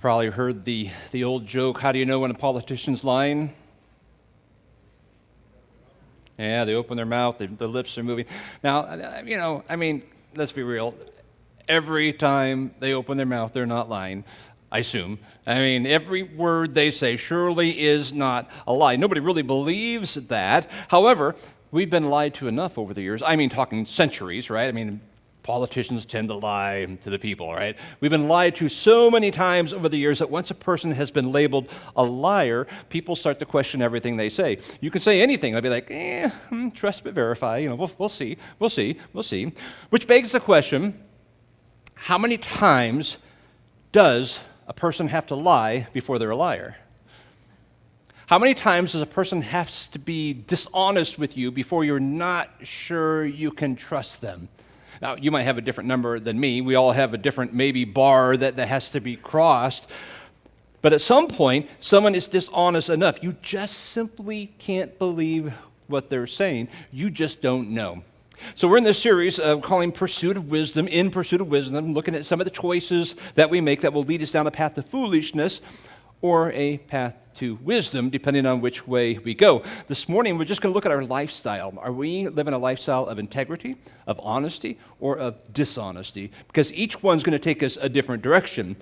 probably heard the old joke, how do you know when a politician's lying? Yeah, they open their mouth, their lips are moving. Now, let's be real. Every time they open their mouth, they're not lying, I assume. Every word they say surely is not a lie. Nobody really believes that. However, we've been lied to enough over the years. Talking centuries, right? Politicians tend to lie to the people, right? We've been lied to so many times over the years that once a person has been labeled a liar, people start to question everything they say. You can say anything. They'll be like, trust but verify. We'll see. Which begs the question, how many times does a person have to lie before they're a liar? How many times does a person have to be dishonest with you before you're not sure you can trust them? Now, you might have a different number than me. We all have a different maybe bar that has to be crossed. But at some point, someone is dishonest enough. You just simply can't believe what they're saying. You just don't know. So we're in this series calling Pursuit of Wisdom, In Pursuit of Wisdom, looking at some of the choices that we make that will lead us down a path to foolishness or a path to wisdom, depending on which way we go. This morning, we're just going to look at our lifestyle. Are we living a lifestyle of integrity, of honesty, or of dishonesty? Because each one's going to take us a different direction.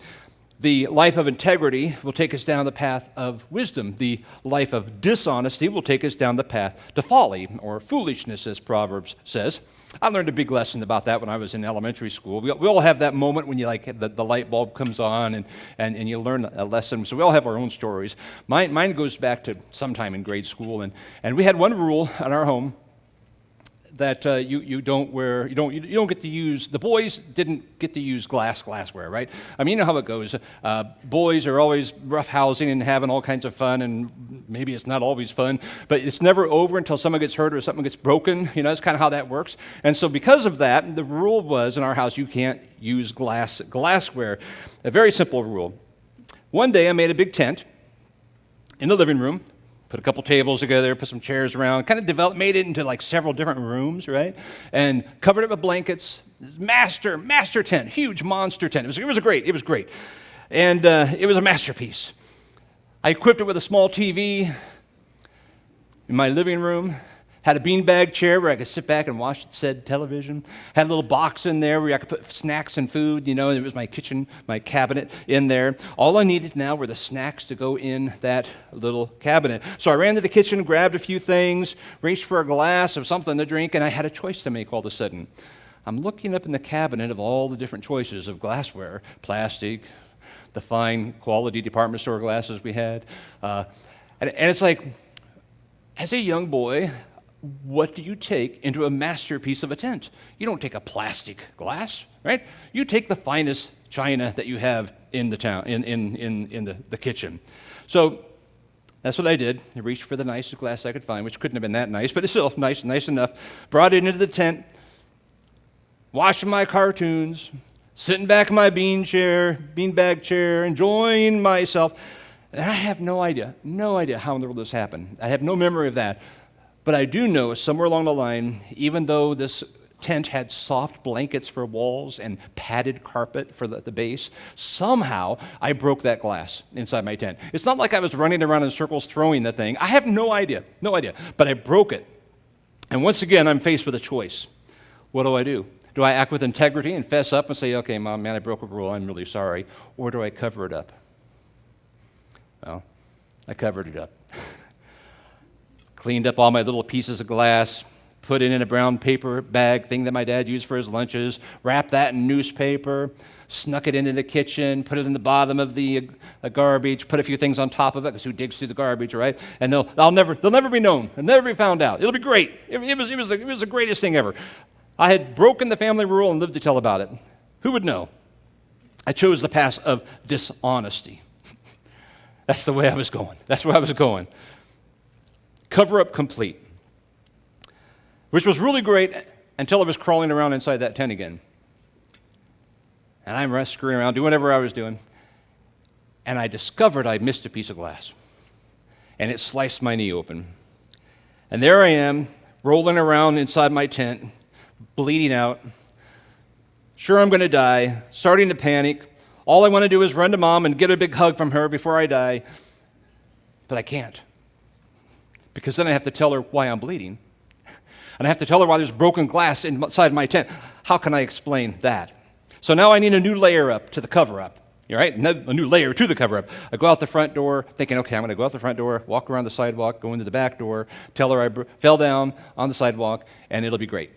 The life of integrity will take us down the path of wisdom. The life of dishonesty will take us down the path to folly, or foolishness, as Proverbs says. I learned a big lesson about that when I was in elementary school. We all have that moment when you the light bulb comes on and you learn a lesson. So we all have our own stories. Mine goes back to sometime in grade school, and we had one rule in our home that you don't get to use. The boys didn't get to use glassware, right? You know how it goes. Boys are always roughhousing and having all kinds of fun, and maybe it's not always fun, but it's never over until someone gets hurt or something gets broken. That's kind of how that works. And so because of that, the rule was in our house you can't use glassware. A very simple rule. One day I made a big tent in the living room. Put a couple tables together, put some chairs around, kind of made it into several different rooms, right? And covered it with blankets. Master tent, huge monster tent. It was great. And it was a masterpiece. I equipped it with a small TV in my living room. Had a beanbag chair where I could sit back and watch said television. Had a little box in there where I could put snacks and food. It was my kitchen, my cabinet in there. All I needed now were the snacks to go in that little cabinet. So I ran to the kitchen, grabbed a few things, reached for a glass of something to drink, and I had a choice to make all of a sudden. I'm looking up in the cabinet of all the different choices of glassware, plastic, the fine quality department store glasses we had. And it's like, as a young boy, what do you take into a masterpiece of a tent? You don't take a plastic glass, right? You take the finest china that you have in the town, in the kitchen. So that's what I did. I reached for the nicest glass I could find, which couldn't have been that nice, but it's still nice enough. Brought it into the tent, watching my cartoons, sitting back in my beanbag chair, enjoying myself. And I have no idea how in the world this happened. I have no memory of that. But I do know somewhere along the line, even though this tent had soft blankets for walls and padded carpet for the base, somehow I broke that glass inside my tent. It's not like I was running around in circles throwing the thing. I have no idea, but I broke it. And once again, I'm faced with a choice. What do? Do I act with integrity and fess up and say, okay, Mom, man, I broke a rule, I'm really sorry, or do I cover it up? Well, I covered it up. Cleaned up all my little pieces of glass, put it in a brown paper bag thing that my dad used for his lunches, wrapped that in newspaper, snuck it into the kitchen, put it in the bottom of the garbage, put a few things on top of it, because who digs through the garbage, right? And they'll never be known. They'll never be found out. It'll be great. It was the greatest thing ever. I had broken the family rule and lived to tell about it. Who would know? I chose the path of dishonesty. That's the way I was going. Cover up complete, which was really great until I was crawling around inside that tent again. And I'm screwing around, doing whatever I was doing, and I discovered I missed a piece of glass, and it sliced my knee open. And there I am, rolling around inside my tent, bleeding out, sure I'm going to die, starting to panic. All I want to do is run to Mom and get a big hug from her before I die. But I can't. Because then I have to tell her why I'm bleeding. And I have to tell her why there's broken glass inside my tent. How can I explain that? So now I need a new layer up to the cover-up. All right, a new layer to the cover-up. I go out the front door thinking, okay, I'm going to go out the front door, walk around the sidewalk, go into the back door, tell her I fell down on the sidewalk, and it'll be great.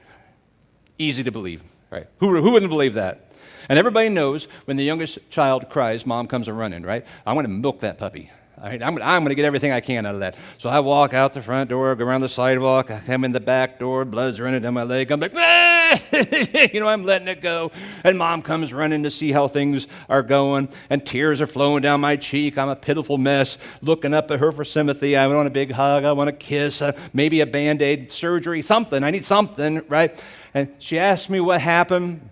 Easy to believe, right? Who wouldn't believe that? And everybody knows when the youngest child cries, Mom comes running, right? I'm going to milk that puppy. I mean, I'm going to get everything I can out of that. So I walk out the front door, go around the sidewalk, I come in the back door, blood's running down my leg. I'm like, ah! I'm letting it go. And Mom comes running to see how things are going, and tears are flowing down my cheek. I'm a pitiful mess, looking up at her for sympathy. I want a big hug. I want a kiss, maybe a Band-Aid, surgery, something. I need something, right? And she asked me what happened.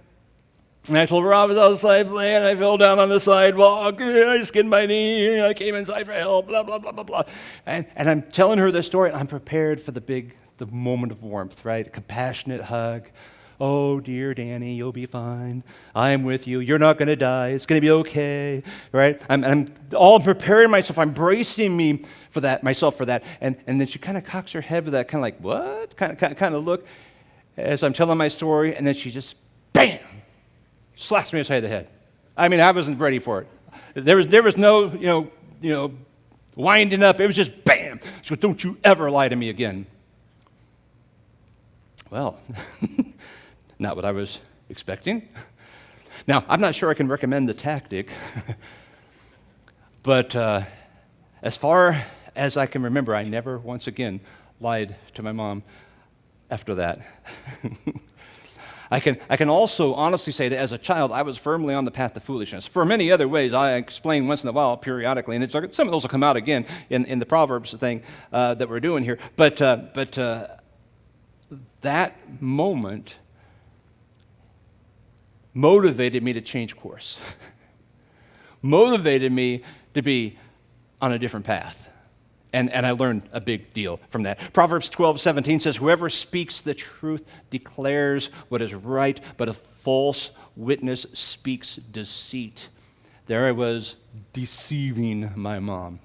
And I told her I was outside playing, I fell down on the sidewalk, I skinned my knee, I came inside for help, blah, blah, blah, blah, blah. And I'm telling her this story, and I'm prepared for the moment of warmth, right? A compassionate hug. Oh, dear Danny, you'll be fine. I'm with you. You're not going to die. It's going to be okay, right? I'm all preparing myself. I'm bracing myself for that. And then she kind of cocks her head with that kind of like, what? Kind of look as I'm telling my story, and then she just, bam! Slaps me upside the head. I mean, I wasn't ready for it. There was no, winding up. It was just bam. She goes, don't you ever lie to me again. Well, not what I was expecting. Now, I'm not sure I can recommend the tactic, but as far as I can remember, I never once again lied to my mom after that. I can also honestly say that as a child, I was firmly on the path to foolishness. For many other ways, I explain once in a while, periodically, and some of those will come out again in the Proverbs thing that we're doing here. But that moment motivated me to change course, motivated me to be on a different path. And I learned a big deal from that. Proverbs 12:17 says, whoever speaks the truth declares what is right, but a false witness speaks deceit. There I was deceiving my mom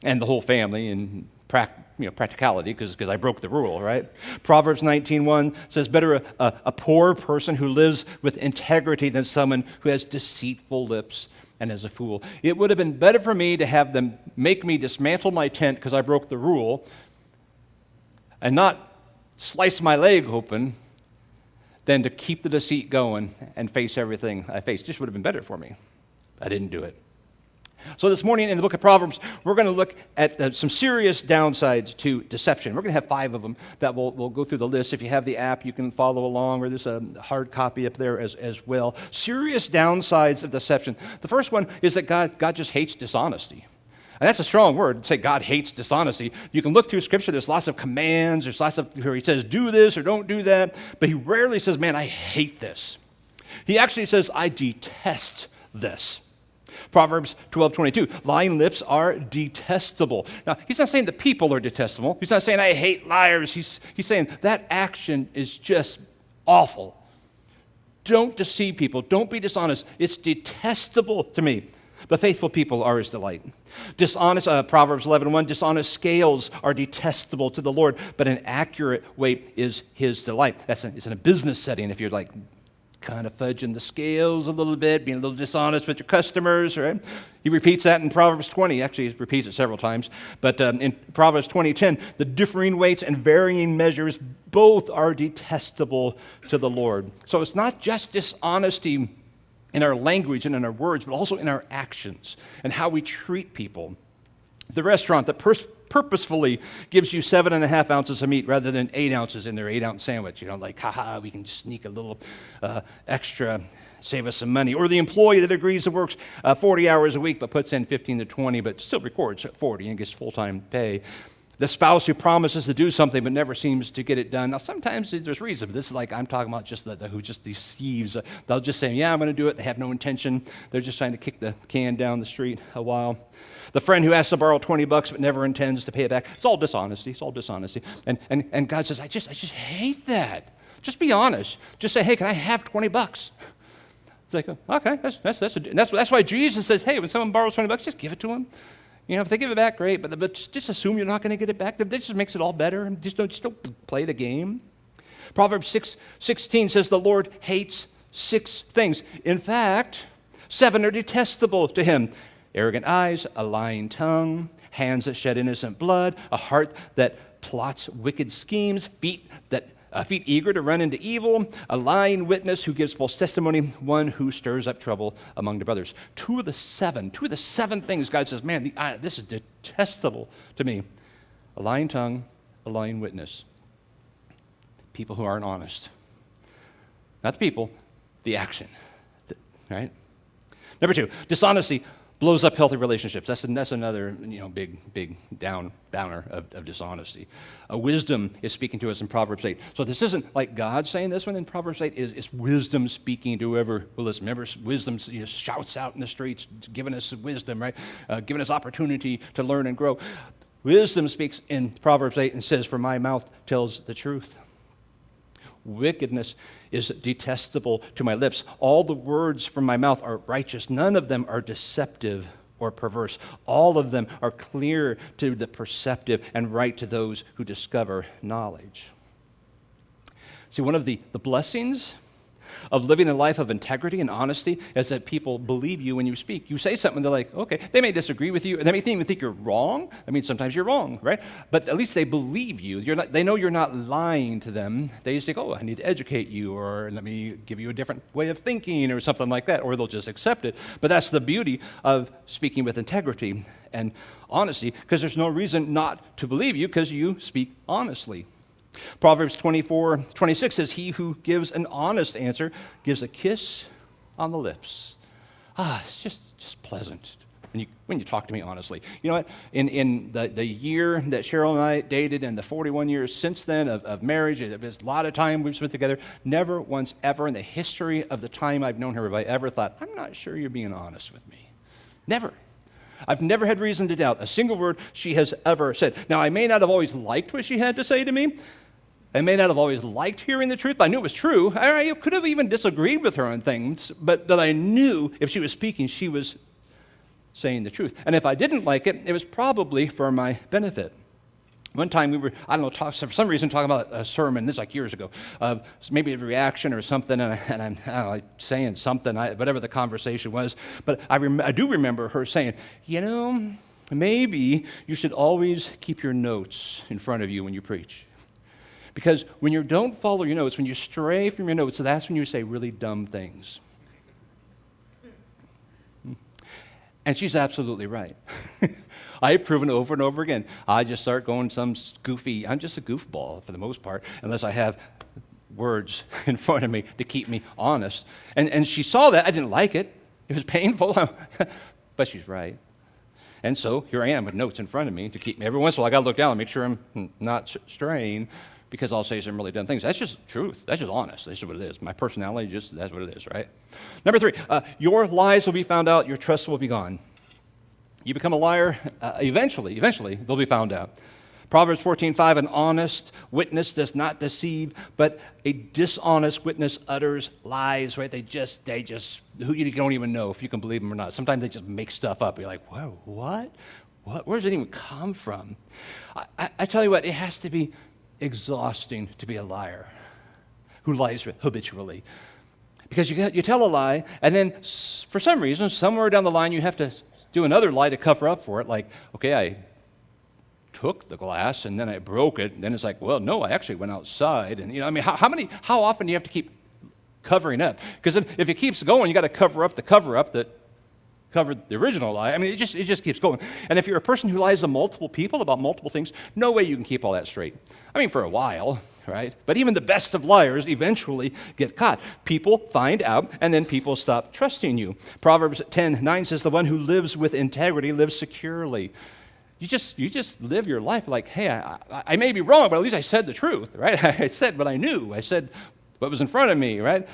and the whole family in practicality because I broke the rule, right? Proverbs 19:1 says, better a poor person who lives with integrity than someone who has deceitful lips and as a fool. It would have been better for me to have them make me dismantle my tent because I broke the rule and not slice my leg open than to keep the deceit going and face everything I faced. Just would have been better for me. I didn't do it. So this morning in the book of Proverbs, we're going to look at some serious downsides to deception. We're going to have 5 of them that we'll go through the list. If you have the app, you can follow along, or there's a hard copy up there as well. Serious downsides of deception. The first one is that God just hates dishonesty. And that's a strong word, to say God hates dishonesty. You can look through Scripture, there's lots of commands, there's lots of where he says do this or don't do that, but he rarely says, man, I hate this. He actually says, I detest this. Proverbs 12:22, lying lips are detestable. Now, he's not saying the people are detestable. He's not saying I hate liars. He's saying that action is just awful. Don't deceive people. Don't be dishonest. It's detestable to me. But faithful people are his delight. Proverbs 11:1, dishonest scales are detestable to the Lord, but an accurate weight is his delight. It's in a business setting if you're like kind of fudging the scales a little bit, being a little dishonest with your customers, right? He repeats that in Proverbs 20. Actually, he repeats it several times. But in Proverbs 20:10, the differing weights and varying measures both are detestable to the Lord. So it's not just dishonesty in our language and in our words, but also in our actions and how we treat people. The restaurant that purposefully gives you 7.5 ounces of meat rather than 8 ounces in their 8-ounce sandwich. Like, we can just sneak a little extra, save us some money. Or the employee that agrees to work 40 hours a week but puts in 15 to 20 but still records at 40 and gets full-time pay. The spouse who promises to do something but never seems to get it done. Now, sometimes there's reason, but this is like I'm talking about just who just deceives. They'll just say, yeah, I'm going to do it. They have no intention. They're just trying to kick the can down the street a while. The friend who asks to borrow $20 but never intends to pay it back. It's all dishonesty. It's all dishonesty. And God says, I just hate that. Just be honest. Just say, hey, can I have $20? It's like, okay, that's why Jesus says, hey, when someone borrows $20, just give it to them. If they give it back, great, but just assume you're not going to get it back. That just makes it all better. Just don't play the game. Proverbs 6:16 says the Lord hates 6 things. In fact, 7 are detestable to him. Arrogant eyes, a lying tongue, hands that shed innocent blood, a heart that plots wicked schemes, feet eager to run into evil, a lying witness who gives false testimony, one who stirs up trouble among the brothers. Two of the seven things God says, man, this is detestable to me. A lying tongue, a lying witness. People who aren't honest. Not the people, the action. Right? Number 2, dishonesty blows up healthy relationships. That's another big downer of dishonesty. Wisdom is speaking to us in Proverbs 8. So this isn't like God saying this one in Proverbs 8. It's wisdom speaking to whoever will listen. Remember, wisdom shouts out in the streets, giving us wisdom, right? Giving us opportunity to learn and grow. Wisdom speaks in Proverbs 8 and says, "For my mouth tells the truth. Wickedness is detestable to my lips. All the words from my mouth are righteous. None of them are deceptive or perverse. All of them are clear to the perceptive and right to those who discover knowledge." See, one of the blessings of living a life of integrity and honesty is that people believe you when you speak. You say something, they're like, okay. They may disagree with you, and they may even think you're wrong. I mean, sometimes you're wrong, right? But at least they believe you. They know you're not lying to them. They just think, oh, I need to educate you, or let me give you a different way of thinking, or something like that, or they'll just accept it. But that's the beauty of speaking with integrity and honesty, because there's no reason not to believe you, because you speak honestly. Proverbs 24:26 says, "He who gives an honest answer gives a kiss on the lips." It's just pleasant when you talk to me honestly. You know what? In the year that Cheryl and I dated and the 41 years since then of marriage, there's a lot of time we've spent together. Never once ever in the history of the time I've known her have I ever thought, I'm not sure you're being honest with me. Never. I've never had reason to doubt a single word she has ever said. Now, I may not have always liked what she had to say to me. I may not have always liked hearing the truth, but I knew it was true. I could have even disagreed with her on things, but that I knew if she was speaking, she was saying the truth. And if I didn't like it, it was probably for my benefit. One time we were, for some reason talking about a sermon, this is like years ago, maybe a reaction or something, and I'm saying something, whatever the conversation was. But I do remember her saying, maybe you should always keep your notes in front of you when you preach. Because when you don't follow your notes, when you stray from your notes, that's when you say really dumb things. And she's absolutely right. I've proven over and over again. I just start going I'm just a goofball for the most part, unless I have words in front of me to keep me honest. And she saw that. I didn't like it. It was painful, but she's right. And so here I am with notes in front of me to keep me. Every once in a while, I got to look down and make sure I'm not straying, because I'll say some really dumb things. That's just truth. That's just honest. That's just what it is. My personality, that's what it is, right? Number 3, your lies will be found out. Your trust will be gone. You become a liar, eventually they'll be found out. Proverbs 14:5, an honest witness does not deceive, but a dishonest witness utters lies, right? They just, who you don't even know if you can believe them or not. Sometimes they just make stuff up. You're like, whoa, what? Where does it even come from? I tell you what, it has to be exhausting to be a liar who lies habitually. Because you tell a lie, and then for some reason, somewhere down the line, you have to do another lie to cover up for it. Like, okay, I took the glass, and then I broke it, and then it's like, well, no, I actually went outside. And, how often do you have to keep covering up? Because if it keeps going, you got to cover up that covered the original lie. I mean, it just keeps going. And if you're a person who lies to multiple people about multiple things, no way you can keep all that straight. I mean, for a while, right? But even the best of liars eventually get caught. People find out, and then people stop trusting you. Proverbs 10:9 says, the one who lives with integrity lives securely. You just live your life like, hey, I may be wrong, but at least I said the truth, right? I said what I knew. I said what was in front of me, right?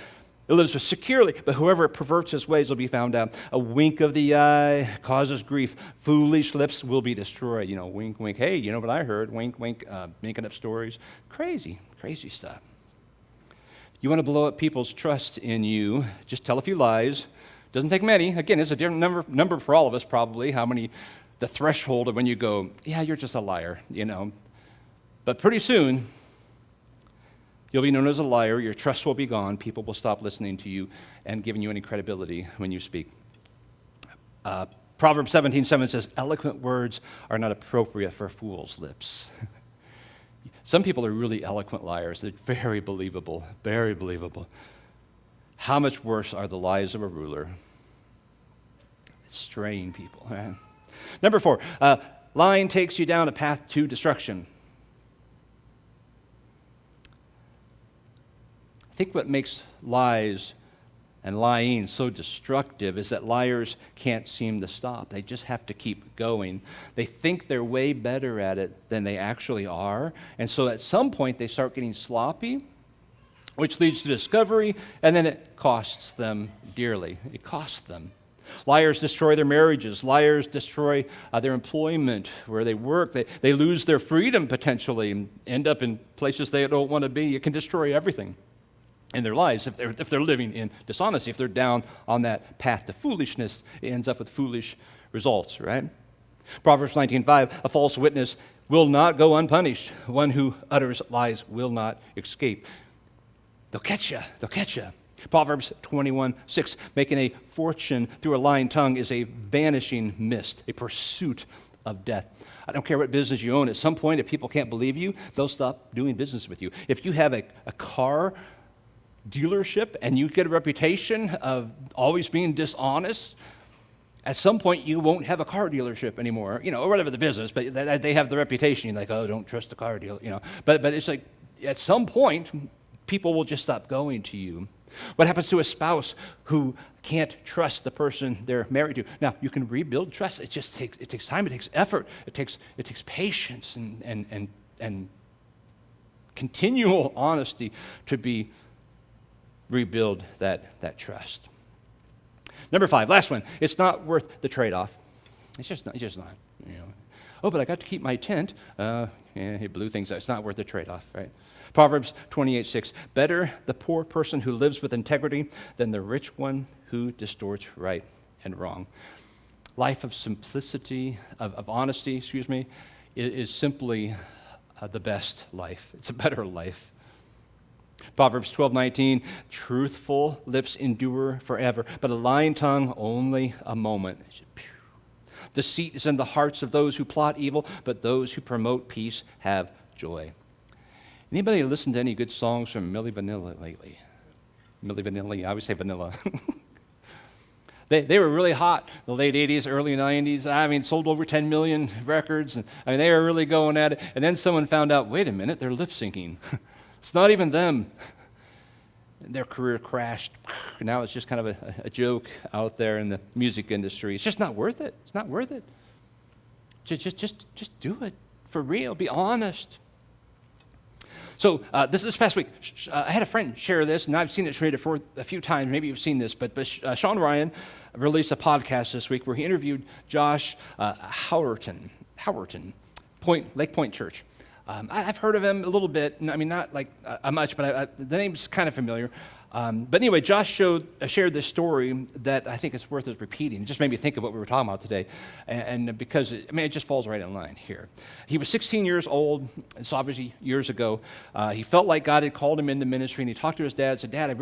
It lives securely, but whoever perverts his ways will be found out. A wink of the eye causes grief. Foolish lips will be destroyed. Wink, wink. Hey, you know what I heard? Wink, wink. Making up stories. Crazy stuff. You want to blow up people's trust in you, just tell a few lies. Doesn't take many. Again, it's a different number for all of us probably, the threshold of when you go, yeah, you're just a liar, But pretty soon, you'll be known as a liar, your trust will be gone, people will stop listening to you and giving you any credibility when you speak. Proverbs 17:7 says, eloquent words are not appropriate for fools' lips. Some people are really eloquent liars. They're very believable, very believable. How much worse are the lies of a ruler? It's straying people. Right? Number 4, lying takes you down a path to destruction. I think what makes lies and lying so destructive is that liars can't seem to stop. They just have to keep going. They think they're way better at it than they actually are. And so at some point they start getting sloppy, which leads to discovery, and then it costs them dearly. It costs them. Liars destroy their marriages. Liars destroy their employment, where they work. They lose their freedom potentially and end up in places they don't want to be. It can destroy everything in their lives if they're living in dishonesty. If they're down on that path to foolishness, it ends up with foolish results, right? Proverbs 19:5, a false witness will not go unpunished. One who utters lies will not escape. They'll catch you. They'll catch you. Proverbs 21:6, making a fortune through a lying tongue is a vanishing mist, a pursuit of death. I don't care what business you own. At some point, if people can't believe you, they'll stop doing business with you. If you have a car dealership and you get a reputation of always being dishonest, at some point you won't have a car dealership anymore, or whatever the business, but they have the reputation. You're like, oh, don't trust the car dealer, But it's like, at some point, people will just stop going to you. What happens to a spouse who can't trust the person they're married to? Now, you can rebuild trust. It takes time, it takes effort, it takes patience and continual honesty to rebuild that trust. Number 5, last one. It's not worth the trade-off. It's just not. Oh, but I got to keep my tent. It blew things out. It's not worth the trade-off, right? Proverbs 28:6. Better the poor person who lives with integrity than the rich one who distorts right and wrong. Life of simplicity, of honesty, is simply the best life. It's a better life. Proverbs 12:19, truthful lips endure forever, but a lying tongue only a moment. Deceit is in the hearts of those who plot evil, but those who promote peace have joy. Anybody listen to any good songs from Milli Vanilli lately? Milli Vanilli, I always say vanilla. They were really hot in the late 80s, early 90s. Sold over 10 million records. And, they were really going at it. And then someone found out, wait a minute, they're lip syncing. It's not even them. Their career crashed. Now it's just kind of a joke out there in the music industry. It's just not worth it. It's not worth it. Just do it for real. Be honest. So this past week, I had a friend share this, and I've seen it shared for a few times. Maybe you've seen this, but Sean Ryan released a podcast this week where he interviewed Josh Howerton, Lake Point Church. I've heard of him a little bit. Not like much, but the name's kind of familiar. But anyway, Josh shared this story that I think is worth repeating. It just made me think of what we were talking about today, and because it just falls right in line here. He was 16 years old. It's obviously years ago. He felt like God had called him into ministry, and he talked to his dad. Said, "Dad, I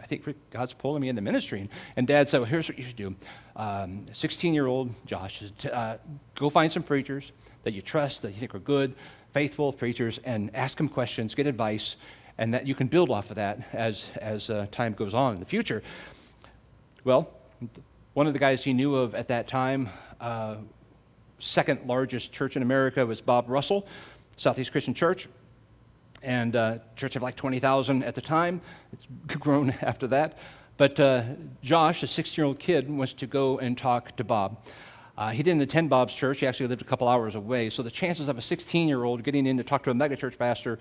think God's pulling me into ministry." And Dad said, "Well, here's what you should do. 16-year-old Josh, go find some preachers that you trust, that you think are good, faithful preachers, and ask them questions, get advice." And that you can build off of that as time goes on in the future. Well, one of the guys he knew of at that time, second largest church in America, was Bob Russell, Southeast Christian Church, and church of like 20,000 at the time. It's grown after that. But Josh, a 16-year-old kid, wants to go and talk to Bob. He didn't attend Bob's church. He actually lived a couple hours away. So the chances of a 16-year-old getting in to talk to a megachurch pastor,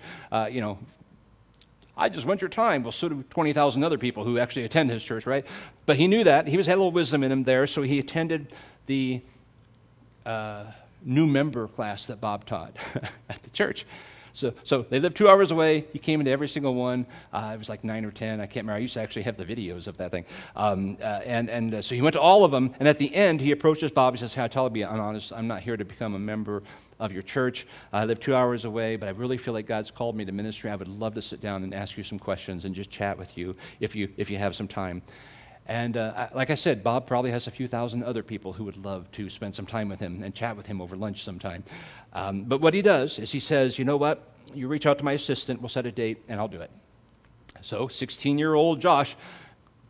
I just want your time. Well, so do 20,000 other people who actually attend his church, right? But he knew that. He had a little wisdom in him there, so he attended the new member class that Bob taught at the church. So they lived 2 hours away. He came into every single one. It was like 9 or 10. I can't remember. I used to actually have the videos of that thing. So he went to all of them. And at the end, he approaches Bob. He says, hey, I'll be honest. I'm not here to become a member of your church. I live 2 hours away, but I really feel like God's called me to ministry. I would love to sit down and ask you some questions and just chat with you if you have some time. And like I said, Bob probably has a few thousand other people who would love to spend some time with him and chat with him over lunch sometime. But what he does is he says, you know what? You reach out to my assistant, we'll set a date, and I'll do it. So 16-year-old Josh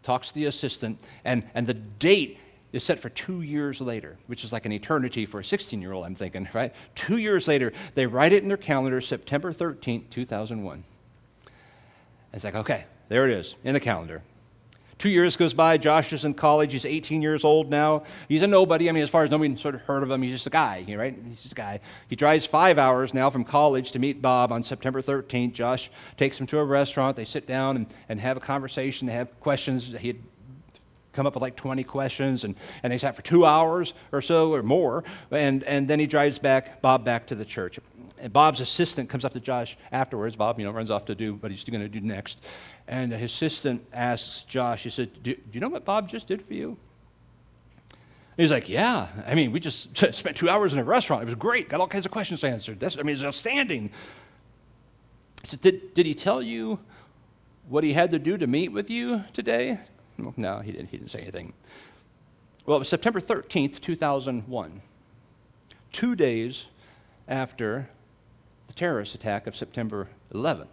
talks to the assistant, and the date is set for 2 years later, which is like an eternity for a 16-year-old, I'm thinking, right? 2 years later, they write it in their calendar, September 13th, 2001. And it's like, okay, there it is, in the calendar. 2 years goes by, Josh is in college, he's 18 years old now. He's a nobody, I mean, as far as nobody sort of heard of him, he's just a guy, right? He's just a guy. He drives 5 hours now from college to meet Bob on September 13th. Josh takes him to a restaurant, they sit down and have a conversation, they have questions. He had come up with like 20 questions, and they sat for 2 hours or so or more, and then he drives Bob back to the church. And Bob's assistant comes up to Josh afterwards. Bob, runs off to do what he's going to do next. And his assistant asks Josh, he said, do you know what Bob just did for you? And he's like, yeah. I mean, we just spent 2 hours in a restaurant. It was great. Got all kinds of questions answered. It's outstanding. I said, did he tell you what he had to do to meet with you today? No, he didn't say anything. Well, it was September 13th, 2001. 2 days after the terrorist attack of September 11th,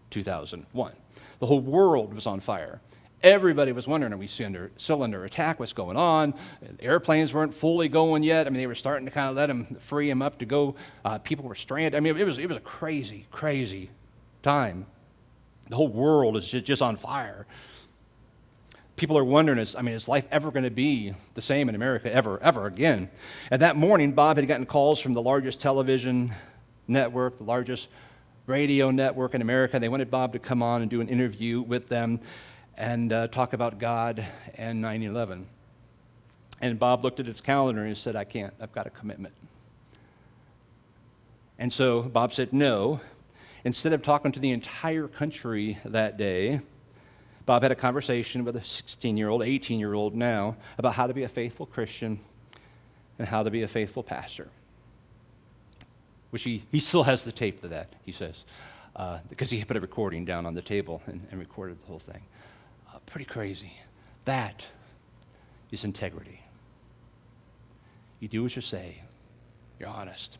2001. The whole world was on fire. Everybody was wondering, are we still under attack? What's going on? The airplanes weren't fully going yet. I mean, they were starting to kind of let them free them up to go. People were stranded. I mean, it was a crazy, crazy time. The whole world is just on fire. People are wondering, is life ever going to be the same in America ever again? And that morning, Bob had gotten calls from the largest television network, the largest radio network in America. They wanted Bob to come on and do an interview with them and talk about God and 9/11. And Bob looked at his calendar and he said, I can't. I've got a commitment. And so Bob said no. Instead of talking to the entire country that day, Bob had a conversation with a 16-year-old, 18-year-old now, about how to be a faithful Christian and how to be a faithful pastor. Which he still has the tape to that, he says, because he put a recording down on the table and recorded the whole thing. Pretty crazy. That is integrity. You do what you say. You're honest.